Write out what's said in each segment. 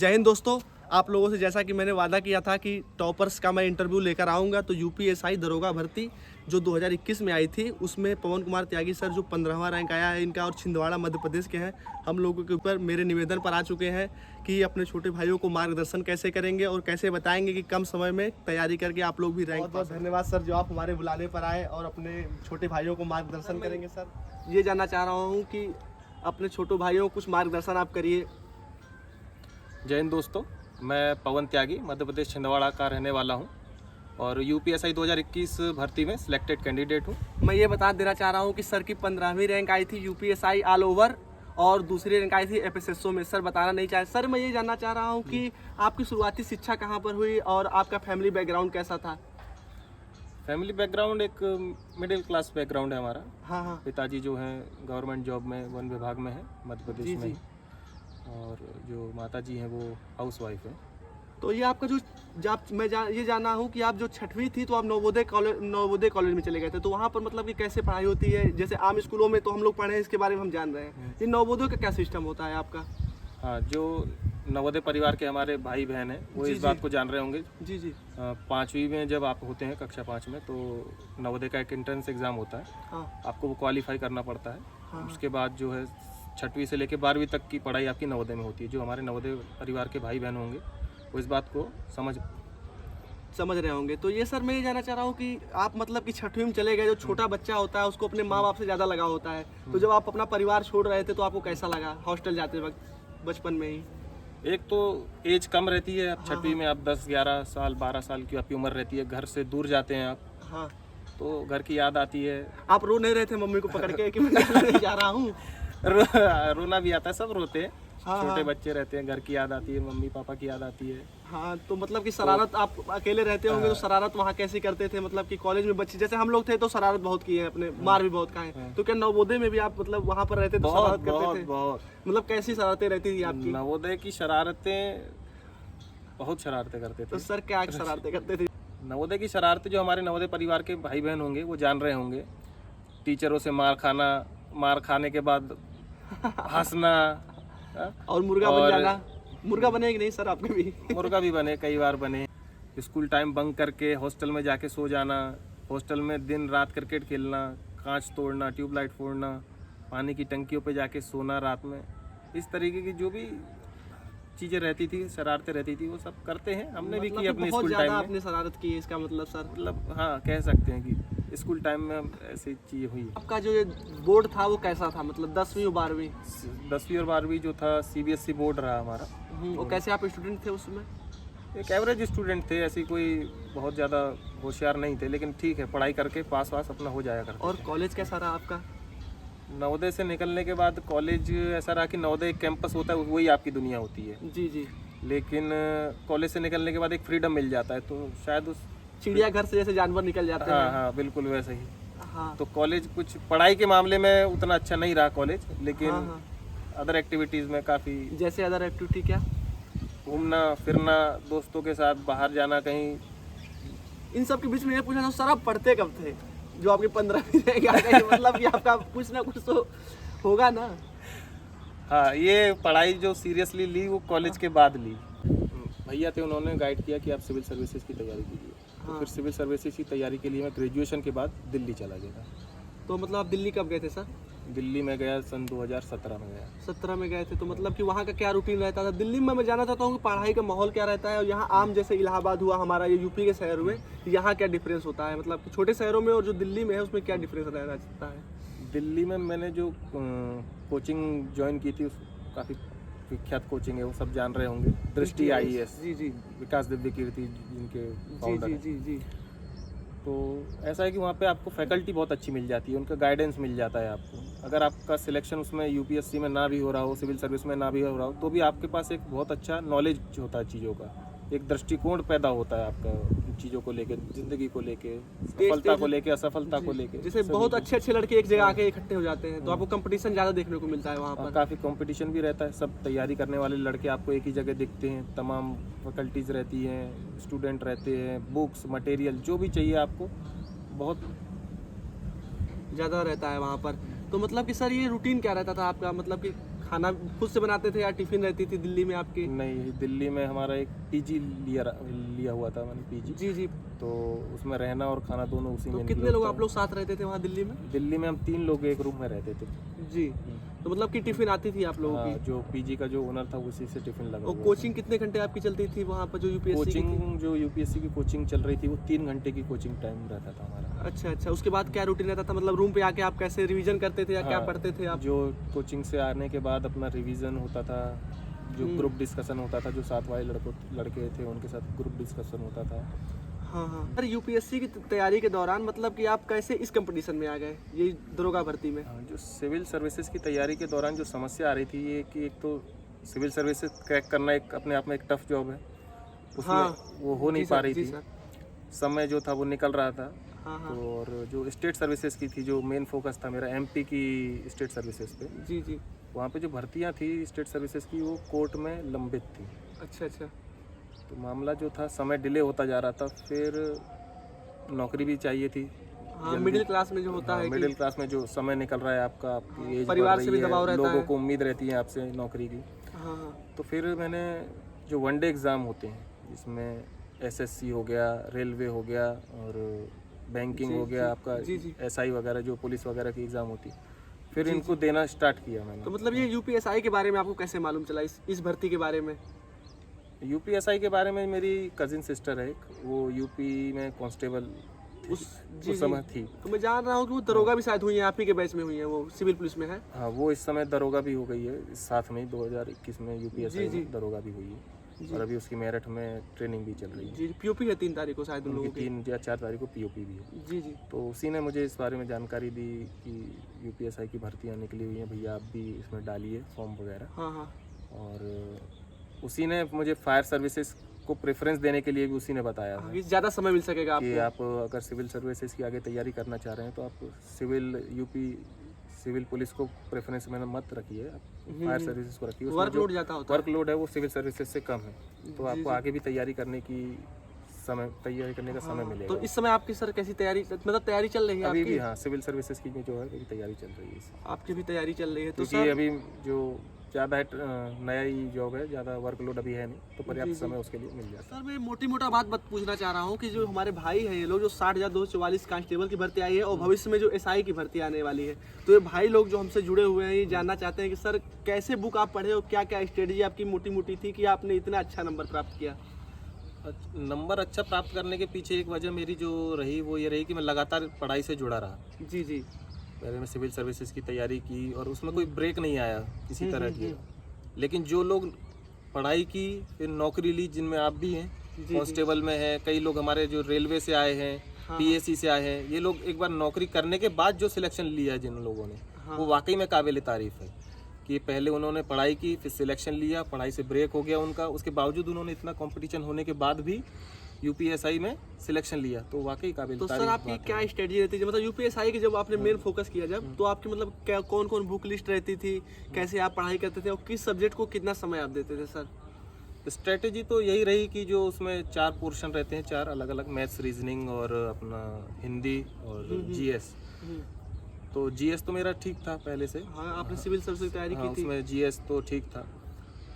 जय हिंद दोस्तों, आप लोगों से जैसा कि मैंने वादा किया था कि टॉपर्स का मैं इंटरव्यू लेकर आऊँगा, तो यूपीएसआई दरोगा भर्ती जो 2021 में आई थी उसमें पवन कुमार त्यागी सर जो 15वां रैंक आया है इनका और छिंदवाड़ा मध्य प्रदेश के हैं, हम लोगों के ऊपर मेरे निवेदन पर आ चुके हैं कि अपने छोटे भाइयों को मार्गदर्शन कैसे करेंगे और कैसे बताएंगे कि कम समय में तैयारी करके आप लोग भी रैंक। बहुत बहुत धन्यवाद सर जो आप हमारे बुलाने पर आए और अपने छोटे भाइयों को मार्गदर्शन करेंगे। सर ये जानना चाह रहा हूँ कि अपने छोटे भाइयों को कुछ मार्गदर्शन आप करिए। जय हिंद दोस्तों, मैं पवन त्यागी मध्य प्रदेश छिंदवाड़ा का रहने वाला हूं और यूपीएसआई 2021 भर्ती में सिलेक्टेड कैंडिडेट हूं। मैं ये बता देना चाह रहा हूं कि सर की 15वीं रैंक आई थी यूपीएसआई ऑल ओवर और दूसरी रैंक आई थी एफएसएसओ में। सर बताना नहीं चाहे। सर मैं ये जानना चाह रहा हूं कि आपकी शुरुआती शिक्षा कहाँ पर हुई और आपका फैमिली बैकग्राउंड कैसा था? फैमिली बैकग्राउंड एक मिडिल क्लास बैकग्राउंड है हमारा। हाँ। पिताजी जो हैं गवर्नमेंट जॉब में वन विभाग में है मध्य प्रदेश में, और जो माता जी हैं वो हाउस वाइफ है। तो ये आपका ये जाना हूँ कि आप जो 6वीं थी तो आप नवोदय कॉलेज में चले गए थे, तो वहाँ पर मतलब कि कैसे पढ़ाई होती है? जैसे आम स्कूलों में तो हम लोग पढ़े हैं, इसके बारे में हम जान रहे हैं, ये नवोदय का क्या सिस्टम होता है आपका? हाँ, जो नवोदय परिवार के हमारे भाई बहन हैं वो इस बात को जान रहे होंगे। जी। 5वीं में जब आप होते हैं कक्षा 5 में, तो नवोदय का एक एंट्रेंस एग्ज़ाम होता है। हाँ। आपको वो क्वालिफाई करना पड़ता है। हाँ। उसके बाद जो है 6वीं से लेकर 12वीं तक की पढ़ाई आपकी नवोदय में होती है। जो हमारे नवोदय परिवार के भाई बहन होंगे वो इस बात को समझ रहे होंगे। तो ये सर मैं ये जानना चाह रहा हूँ कि आप मतलब कि 6वीं में चले गए, जो छोटा बच्चा होता है उसको अपने माँ बाप से ज़्यादा लगाव होता है, तो जब आप अपना परिवार छोड़ रहे थे तो आपको कैसा लगा हॉस्टल जाते वक्त बचपन में ही? एक तो एज कम रहती है, आप 6वीं में आप 10-11 साल 12 साल की आपकी उम्र रहती है, घर से दूर जाते हैं आप। हाँ। तो घर की याद आती है। आप रो नहीं रहे थे मम्मी को पकड़ के कि मैं नहीं जा रहा हूँ? रोना भी आता है, सब रोते हैं। हाँ। छोटे बच्चे रहते हैं, घर की याद आती है, मम्मी पापा की याद आती है। हाँ, तो मतलब कि शरारत आप अकेले रहते होंगे तो शरारत वहाँ कैसे करते थे? मतलब कि कॉलेज में बच्चे जैसे हम लोग थे तो शरारत बहुत की है अपने, मार भी बहुत खाए, तो क्या नवोदय में भी आप मतलब वहाँ पर रहते तो शरारत करते थे? बहुत। मतलब कैसी शरारतें रहती थी आपकी? नवोदय की शरारतें, बहुत शरारतें करते थे। तो सर क्या शरारतें करते थे? नवोदय की शरारतें जो हमारे नवोदय परिवार के भाई बहन होंगे वो जान रहे होंगे। टीचरों से मार खाना, मार खाने के बाद हंसना, और मुर्गा बन जाना। मुर्गा बने कि नहीं सर आपके भी? मुर्गा भी बने, कई बार बने। स्कूल टाइम बंक करके हॉस्टल में जाके सो जाना, हॉस्टल में दिन रात क्रिकेट खेलना, कांच तोड़ना, ट्यूबलाइट फोड़ना, पानी की टंकियों पे जाके सोना रात में, इस तरीके की जो भी चीज़ें रहती थी, शरारतें रहती थी, वो सब करते हैं। हमने भी की अपने स्कूल टाइम में। आपने शरारत की है इसका मतलब सर? मतलब हाँ, कह सकते हैं कि स्कूल टाइम में ऐसी चीज़ हुई। आपका जो ये बोर्ड था वो कैसा था, मतलब 10वीं और 12वीं? 10वीं और 12वीं जो था सीबीएसई बोर्ड रहा हमारा। वो कैसे आप स्टूडेंट थे उसमें? एक एवरेज स्टूडेंट थे, ऐसी कोई बहुत ज़्यादा होशियार नहीं थे, लेकिन ठीक है, पढ़ाई करके पास वास अपना हो जाया करते। और कॉलेज कैसा रहा आपका? नवोदय से निकलने के बाद कॉलेज ऐसा रहा कि नवोदय एक कैंपस होता है, वही आपकी दुनिया होती है। जी। लेकिन कॉलेज से निकलने के बाद एक फ्रीडम मिल जाता है, तो शायद उस चिड़ियाघर से जैसे जानवर निकल जाते हैं। हाँ, बिल्कुल वैसे ही। हाँ। तो कॉलेज कुछ पढ़ाई के मामले में उतना अच्छा नहीं रहा कॉलेज, लेकिन अदर एक्टिविटीज़ में काफ़ी। जैसे अदर एक्टिविटी क्या? घूमना फिरना, दोस्तों के साथ बाहर जाना कहीं। इन सब के बीच में ये पूछना था, सर आप पढ़ते कब थे जो आपकी 15वीं रैंक आ गई? मतलब कि आपका कुछ ना कुछ तो होगा ना? हाँ, ये पढ़ाई जो सीरियसली ली वो कॉलेज के बाद ली। भैया थे, उन्होंने गाइड किया कि आप सिविल सर्विसेज की तैयारी कीजिए। तो फिर सिविल सर्विसेज की तैयारी के लिए मैं ग्रेजुएशन के बाद दिल्ली चला गया। तो मतलब आप दिल्ली कब गए थे सर? दिल्ली में गया सन 2017 में गया। 17 में गए थे। तो मतलब कि वहाँ का क्या रूटीन रहता था? दिल्ली में मैं जानना चाहता हूँ कि पढ़ाई का माहौल क्या रहता है, और यहाँ आम जैसे इलाहाबाद हुआ हमारा, ये यूपी के शहर में, यहाँ क्या डिफरेंस होता है? मतलब कि छोटे शहरों में और जो दिल्ली में है उसमें क्या डिफरेंस रहना चाहता है? दिल्ली में मैंने जो कोचिंग ज्वाइन की थी, काफ़ी विख्यात कोचिंग है, वो सब जान रहे होंगे, दृष्टि IAS। जी। विकास दिव्य कीर्ति जिनके फाउंडर हैं। जी। तो ऐसा है कि वहाँ पे आपको फैकल्टी बहुत अच्छी मिल जाती है, उनका गाइडेंस मिल जाता है आपको। अगर आपका सिलेक्शन उसमें यूपीएससी में ना भी हो रहा हो, सिविल सर्विस में ना भी हो रहा हो, तो भी आपके पास एक बहुत अच्छा नॉलेज होता है चीज़ों का, एक दृष्टिकोण पैदा होता है आपका चीज़ों को लेके, ज़िंदगी को लेके, सफलता को लेके, असफलता को लेके। जैसे बहुत अच्छे लड़के एक जगह आके इकट्ठे हो जाते हैं, तो आपको कंपटीशन ज़्यादा देखने को मिलता है वहाँ पर? काफ़ी कंपटीशन भी रहता है, सब तैयारी करने वाले लड़के आपको एक ही जगह दिखते हैं, तमाम फैकल्टीज़ रहती हैं, स्टूडेंट रहते हैं, बुक्स मटेरियल जो भी चाहिए आपको बहुत ज़्यादा रहता है वहाँ पर। तो मतलब कि सर ये रूटीन क्या रहता था आपका? मतलब कि खाना खुद से बनाते थे या टिफिन रहती थी दिल्ली में आपकी? नहीं, दिल्ली में हमारा एक पीजी लिया हुआ था मैंने, पीजी। जी जी। तो उसमें रहना और खाना दोनों उसी तो में कितने include लोग था। आप लोग साथ रहते थे वहाँ दिल्ली में? दिल्ली में हम 3 लोग एक रूम में रहते थे। जी। तो मतलब कि टिफिन आती थी आप लोगों हाँ, की? जो पीजी का जो ओनर था उसी से टिफिन लगा और हुआ कोचिंग कितने घंटे आपकी चलती थी वहाँ पर जो था। यूपीएससी की थी? कोचिंग जो यूपीएससी की कोचिंग चल रही थी वो 3 घंटे की कोचिंग टाइम रहता था हमारा। अच्छा अच्छा, उसके बाद क्या रूटीन रहता था? मतलब रूम पे आके आप कैसे रिवीजन करते थे या क्या हाँ, पढ़ते थे आप? जो कोचिंग से आने के बाद अपना रिवीजन होता था, जो ग्रुप डिस्कशन होता था, जो साथ वाले लड़के थे उनके साथ ग्रुप डिस्कशन होता था। हाँ हाँ। सर यूपीएससी की तैयारी के दौरान मतलब कि आप कैसे इस कंपटीशन में आ गए, ये दरोगा भर्ती में? हाँ, जो सिविल सर्विसेज की तैयारी के दौरान जो समस्या आ रही थी ये कि एक तो सिविल सर्विसेज क्रैक करना एक अपने आप में एक टफ जॉब है, उसमें हाँ, वो हो नहीं जी पा सर, रही जी थी। सर। समय जो था वो निकल रहा था। हाँ हाँ। तो और जो स्टेट सर्विसेज की थी, जो मेन फोकस था मेरा एमपी की स्टेट सर्विसेज पे, जी जी। वहाँ पे जो भर्तियाँ थी स्टेट सर्विसेज की वो कोर्ट में लंबित थी। अच्छा अच्छा। तो मामला जो था समय डिले होता जा रहा था, फिर नौकरी भी चाहिए थी हाँ, जल्दी। मिडिल क्लास में जो होता हाँ, है मिडिल कि क्लास में जो समय निकल रहा है आपका, आपकी एज बढ़ परिवार से रही भी है, दबाव रहता लोगों है। को उम्मीद रहती है आपसे नौकरी की। हाँ हाँ। तो फिर मैंने जो वनडे एग्ज़ाम होते हैं जिसमें एसएससी हो गया, रेलवे हो गया और बैंकिंग जी, हो गया जी, आपका, जी, जी। एसआई वगैरह जो पुलिस वगैरह की एग्ज़ाम होती, फिर जी, इनको जी। देना स्टार्ट किया तो मैंने। मतलब ये यूपीएसआई के बारे में आपको कैसे मालूम चला, इस भर्ती के बारे में? यूपीएसआई के बारे में मेरी कजिन सिस्टर है एक, वो यूपी में कांस्टेबल थी, उस जी उस जी। समय थी। तो मैं जान रहा हूँ कि वो दरोगा भी शायद हुई है, आप ही के बैच में हुई है, वो सिविल पुलिस में है। हाँ, वो इस समय दरोगा भी हो गई है, इस साथ में ही 2021 में यूपीएसआई जी, जी। में दरोगा भी हुई है। जी। और अभी उसकी मेरठ में ट्रेनिंग भी चल रही है। जी पीओपी है 3 तारीख को शायद उन उनकी लोगों की। 3 या 4 तारीख को पीओपी भी है। जी जी। तो उसी ने मुझे इस बारे में जानकारी दी कि यूपीएसआई की भर्तियां निकली हुई हैं भैया, आप भी इसमें डालिए फॉर्म वगैरह। हाँ हाँ। और उसी ने मुझे फायर सर्विसेज को प्रेफरेंस देने के लिए भी उसी ने बताया था आगे ज़्यादा समय मिल सकेगा कि आपको। आप अगर सिविल सर्विसेज की आगे तैयारी करना चाह रहे हैं तो आप सिविल पुलिस को प्रेफरेंस में मत रखिए, आप फायर सर्विसेज को रखिए। उसमें जो वर्कलोड ज़्यादा होता है। वर्कलोड है वो सिविल सर्विसेज से कम है, तो जी, आपको जी। आगे भी तैयारी करने का समय हाँ, मिलेगा। तो इस समय आपकी सर कैसी तैयारी, मतलब तैयारी चल रही है अभी आपकी? भी हाँ, सिविल सर्विसेज की जो है अभी तैयारी चल रही है इसकी। आपकी भी तैयारी चल रही है तो क्योंकि सर अभी जो ज़्यादा है नया ही जॉब है, ज़्यादा वर्कलोड अभी है नहीं, तो पर्याप्त जी, जी। समय उसके लिए मिल जाता सर मैं मोटी मोटा बात पूछना चाह रहा हूँ कि जो हमारे भाई हैं ये लोग, जो 60,244 कांस्टेबल की भर्ती आई है और भविष्य में जो एसआई की भर्ती आने वाली है, तो ये भाई लोग जो हमसे जुड़े हुए हैं ये जानना चाहते हैं कि सर कैसे बुक आप पढ़े और क्या क्या स्ट्रेटजी आपकी मोटी मोटी थी कि आपने इतना अच्छा नंबर प्राप्त किया? है। नंबर अच्छा प्राप्त करने के पीछे एक वजह मेरी जो रही वो ये रही कि मैं लगातार पढ़ाई से जुड़ा रहा। जी जी। पहले मैं सिविल सर्विसेज की तैयारी की और उसमें कोई ब्रेक नहीं आया किसी तरह की। लेकिन जो लोग पढ़ाई की फिर नौकरी ली, जिनमें आप भी हैं, जी। कांस्टेबल में हैं, कई लोग हमारे जो रेलवे से आए हैं, हाँ। पीएससी से आए हैं, ये लोग एक बार नौकरी करने के बाद जो सिलेक्शन लिया है जिन लोगों ने, हाँ। वो वाकई में काबिल तारीफ है कि पहले उन्होंने पढ़ाई की, फिर सिलेक्शन लिया, पढ़ाई से ब्रेक हो गया उनका, उसके बावजूद उन्होंने इतना कंपटीशन होने के बाद भी यूपीएसआई में सिलेक्शन लिया, तो वाकई काबिल तो सर तारीफ आपकी बात है। क्या स्ट्रेटजी रहती थी, मतलब यूपीएसआई की जब आपने मेन फोकस किया जब, तो आपकी मतलब क्या कौन कौन बुक लिस्ट रहती थी, कैसे आप पढ़ाई करते थे और किस सब्जेक्ट को कितना समय आप देते थे सर? स्ट्रेटेजी तो यही रही कि जो उसमें 4 पोर्शन रहते हैं, 4 अलग अलग, मैथ्स, रीजनिंग और अपना हिंदी और जीएस। तो जीएस तो मेरा ठीक था पहले से। हाँ आपने सिविल सर्विस की तैयारी हाँ, की थी। उसमें जीएस तो ठीक था।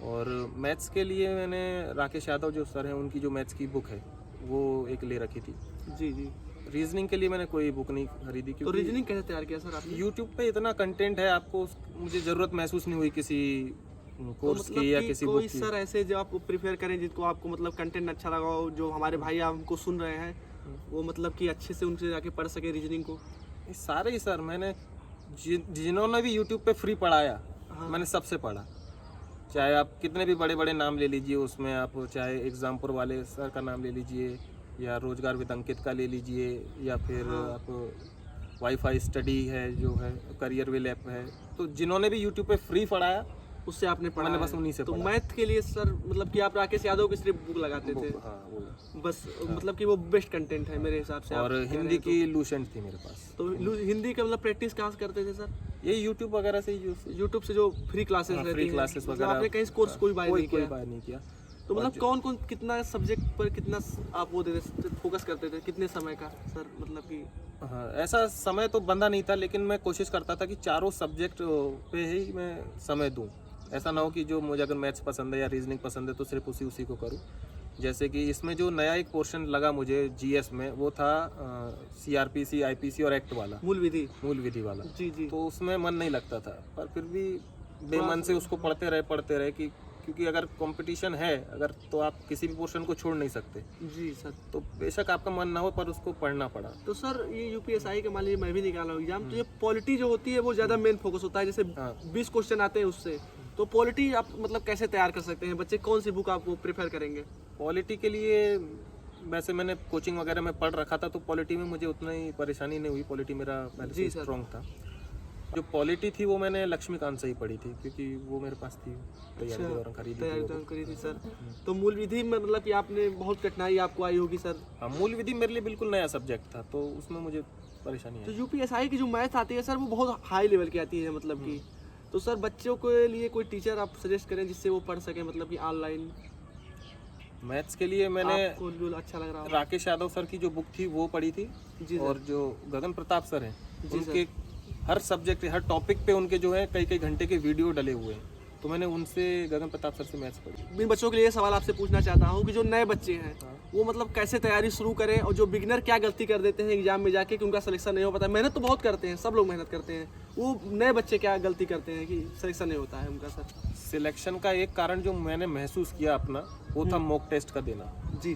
और मैथ्स के लिए मैंने राकेश यादव जो सर हैं उनकी जो मैथ्स की बुक है वो एक ले रखी थी। जी जी। रीजनिंग के लिए मैंने कोई बुक नहीं खरीदी तो क्योंकि रीजनिंग कैसे तैयार किया सर आपने? यूट्यूब पे इतना कंटेंट है, आपको मुझे ज़रूरत महसूस नहीं हुई किसी तो कोर्स मतलब की या कि किसी कोई बुक की। सर ऐसे जो आपको प्रिफेयर करें जिनको आपको मतलब कंटेंट अच्छा लगा हो, जो हमारे भाई हमको सुन रहे हैं वो मतलब कि अच्छे से उनसे जाके पढ़ सके रीजनिंग को? ये सारे ही सर मैंने जिन्होंने भी यूट्यूब पे फ्री पढ़ाया, हाँ। मैंने सबसे पढ़ा। चाहे आप कितने भी बड़े बड़े नाम ले लीजिए, उसमें आप चाहे एग्जामपुर वाले सर का नाम ले लीजिए या रोजगार विद अंकित का ले लीजिए या फिर हाँ। आप वाईफाई स्टडी है जो है, करियर विल ऐप है, तो जिन्होंने भी यूट्यूब पे फ्री पढ़ाया उससे आपने पढ़ा मैंने है। बस उन्हीं से तो पढ़ा। मैथ के लिए सर मतलब कि आप राकेश यादव की सिर्फ बुक लगाते थे? हाँ, वो। बस मतलब कि वो बेस्ट कंटेंट है मेरे हिसाब से। आप और कह रहे हिंदी हैं की लूसेंट थी मेरे पास। तो हिंदी का मतलब प्रैक्टिस कहाँ से करते थे सर? ये यूट्यूब वगैरह से ही यूट्यूब से जो फ्री क्लासेस रहती फ्री हैं? क्लासेस मतलब वगैरह। आपने कहीं कोर्स कोई बाय नहीं कोई किया? बाय नहीं किया। तो मतलब कौन कौन कितना सब्जेक्ट पर कितना आप वो देते फोकस करते थे, कितने समय का सर? मतलब कि हाँ, ऐसा समय तो बंधा नहीं था, लेकिन मैं कोशिश करता था कि चारों सब्जेक्ट पे ही मैं समय दूं। ऐसा ना हो कि जो मुझे अगर मैथ्स पसंद है या रीजनिंग पसंद है तो सिर्फ उसी को करूँ। जैसे कि इसमें जो नया एक पोर्शन लगा मुझे जीएस में, वो था सीआरपीसी, आईपीसी और एक्ट वाला, मूल विधि वाला। जी जी। तो उसमें मन नहीं लगता था, पर फिर भी बेमन से उसको पढ़ते रहे कि क्योंकि अगर कंपटीशन है अगर, तो आप किसी भी पोर्शन को छोड़ नहीं सकते। जी सर। तो बेशक आपका मन ना हो पर उसको पढ़ना पड़ा। तो सर ये यूपीएसआई के मान लीजिए मैं भी निकाला हूँ एग्जाम, तो ये पॉलिटी जो होती है वो ज़्यादा मेन फोकस होता है, जैसे 20 क्वेश्चन आते हैं उससे, तो पॉलिटी आप मतलब कैसे तैयार कर सकते हैं बच्चे, कौन सी बुक आपको प्रेफर करेंगे? पॉलिटी के लिए वैसे मैंने कोचिंग वगैरह में पढ़ रखा था, तो पॉलिटी में मुझे उतना ही परेशानी नहीं हुई। पॉलिटी मेरा पहले से स्ट्रॉन्ग था। जो पॉलिटी थी वो मैंने लक्ष्मीकांत से ही पढ़ी थी, क्योंकि वो मेरे पास थी, तैयारी के दौरान खरीदी थी सर। तो मूल विधि में मतलब कि आपने बहुत कठिनाई आपको आई होगी सर? हाँ, मूल विधि मेरे लिए बिल्कुल नया सब्जेक्ट था, तो उसमें मुझे परेशानी तो आई। यूपीएसआई की जो मैथ आती है सर वो बहुत हाई लेवल की आती है मतलब कि, तो सर बच्चों के लिए कोई टीचर आप सजेस्ट करें जिससे वो पढ़ सके, मतलब कि ऑनलाइन मैथ्स के लिए मैंने आपको जो अच्छा लग रहा हो? राकेश यादव सर की जो बुक थी वो पढ़ी थी। जी और जो गगन प्रताप सर हैं, जी उनके हर सब्जेक्ट, हर टॉपिक पे उनके जो है कई घंटे के वीडियो डले हुए हैं, तो मैंने उनसे, गगन प्रताप सर से मैथ्स पढ़ी। मैं बच्चों के लिए सवाल आपसे पूछना चाहता हूँ कि जो नए बच्चे हैं वो मतलब कैसे तैयारी शुरू करें, और जो बिगिनर क्या गलती कर देते हैं एग्जाम में जाके कि उनका सिलेक्शन नहीं हो पाता। मेहनत तो बहुत करते हैं, सब लोग मेहनत करते हैं, वो नए बच्चे क्या गलती करते हैं कि सिलेक्शन नहीं होता है उनका सर? सिलेक्शन का एक कारण जो मैंने महसूस किया अपना, वो था मॉक टेस्ट का देना। जी।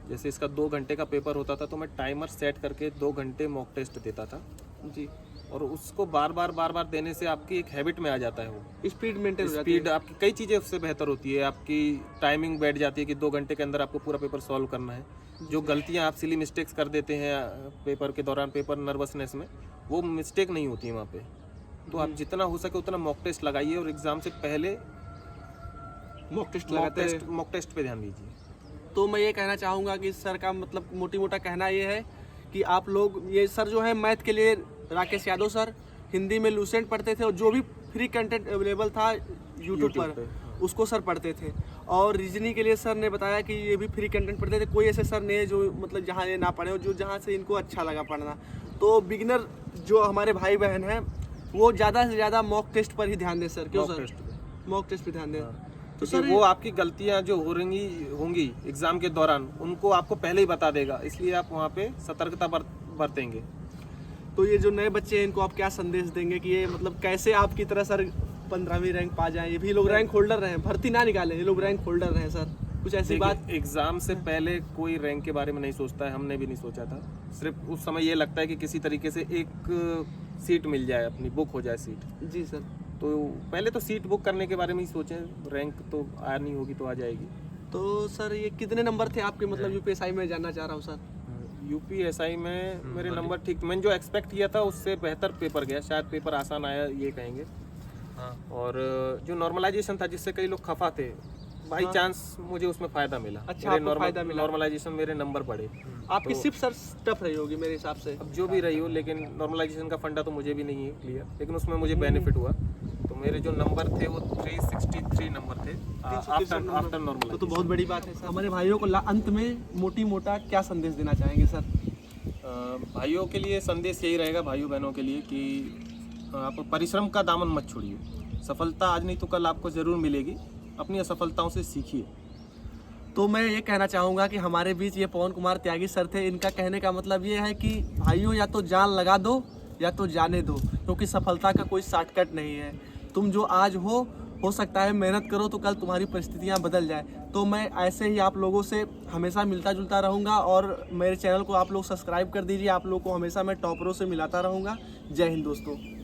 जैसे इसका 2 घंटे का पेपर होता था, तो मैं टाइमर सेट करके 2 घंटे मॉक टेस्ट देता था जी। और उसको बार बार देने से आपकी एक हैबिट में आ जाता है। वो स्पीड मेंटेन हो जाती है। स्पीड आपकी कई चीज़ें उससे बेहतर होती है। आपकी टाइमिंग बैठ जाती है कि 2 घंटे के अंदर आपको पूरा पेपर सॉल्व करना है। जो गलतियां आप सिली मिस्टेक्स कर देते हैं पेपर के दौरान, पेपर नर्वसनेस में, वो मिस्टेक नहीं होती है वहाँ पे। तो आप जितना हो सके उतना मॉक टेस्ट लगाइए और एग्जाम से पहले मॉक टेस्ट पे ध्यान दीजिए। तो मैं ये कहना चाहूँगा कि सर का मतलब मोटा कहना ये है कि आप लोग, ये सर जो है मैथ के लिए राकेश यादव सर, हिंदी में लूसेंट पढ़ते थे और जो भी फ्री कंटेंट अवेलेबल था यूट्यूब पर उसको सर पढ़ते थे। और रीजनिंग के लिए सर ने बताया कि ये भी फ्री कंटेंट पढ़ते थे। कोई ऐसे सर नहीं है जो मतलब जहाँ ये ना पढ़े हो, जो जहाँ से इनको अच्छा लगा पढ़ना। तो बिगिनर जो हमारे भाई बहन हैं वो ज़्यादा से ज़्यादा मॉक टेस्ट पर ही ध्यान दें सर। क्यों सर? मॉक टेस्ट पर ध्यान दें। तो सर वो आपकी गलतियां जो होंगी एग्जाम के दौरान, उनको आपको पहले ही बता देगा, इसलिए आप वहाँ पे सतर्कता बरतेंगे। तो ये जो नए बच्चे हैं इनको आप क्या संदेश देंगे कि ये मतलब कैसे आपकी तरह सर 15वीं रैंक पा जाएं? ये भी लोग रैंक होल्डर रहे हैं, भर्ती ना निकालें, ये लोग रैंक होल्डर रहे हैं सर। कुछ ऐसी बात? एग्जाम से पहले कोई रैंक के बारे में नहीं सोचता है, हमने भी नहीं सोचा था। सिर्फ उस समय ये लगता है कि किसी तरीके से एक सीट मिल जाए, अपनी बुक हो जाए सीट। जी सर। तो पहले तो सीट बुक करने के बारे में ही सोचें, रैंक तो आनी होगी तो आ जाएगी। तो सर ये कितने नंबर थे आपके, मतलब यूपीएसआई में जानना चाह रहा हूँ सर? यूपीएसआई में मेरे नंबर ठीक, मैंने जो एक्सपेक्ट किया था उससे बेहतर पेपर गया। शायद पेपर आसान आया ये कहेंगे। और जो नॉर्मलाइजेशन था जिससे कई लोग खफा थे, बाई चांस मुझे उसमें फ़ायदा मिला। अच्छा, आपको फायदा मिला? नॉर्मलाइजेशन मेरे नंबर बढ़े। आपकी सिर्फ सर टफ रही होगी मेरे हिसाब से। अब जो भी रही हो, लेकिन नॉर्मलाइजेशन का फंडा तो मुझे भी नहीं है क्लियर, लेकिन उसमें मुझे बेनिफिट हुआ। तो मेरे जो नंबर थे वो 363 नंबर थे आफ्टर नॉर्मलाइजेशन। तो बहुत बड़ी बात है सर। हमारे भाइयों को अंत में मोटा क्या संदेश देना चाहेंगे सर? भाइयों के लिए संदेश यही रहेगा, भाइयों बहनों के लिए, कि आप परिश्रम का दामन मत छोड़िए। सफलता आज नहीं तो कल आपको ज़रूर मिलेगी, अपनी असफलताओं से सीखिए। तो मैं ये कहना चाहूँगा कि हमारे बीच ये पवन कुमार त्यागी सर थे। इनका कहने का मतलब ये है कि भाइयों या तो जान लगा दो या तो जाने दो, क्योंकि सफलता का कोई शॉर्टकट नहीं है। तुम जो आज हो सकता है मेहनत करो तो कल तुम्हारी परिस्थितियाँ बदल जाए। तो मैं ऐसे ही आप लोगों से हमेशा मिलता जुलता रहूँगा और मेरे चैनल को आप लोग सब्सक्राइब कर दीजिए। आप लोग को हमेशा मैं टॉपरों से मिलाता रहूँगा। जय हिंद दोस्तों।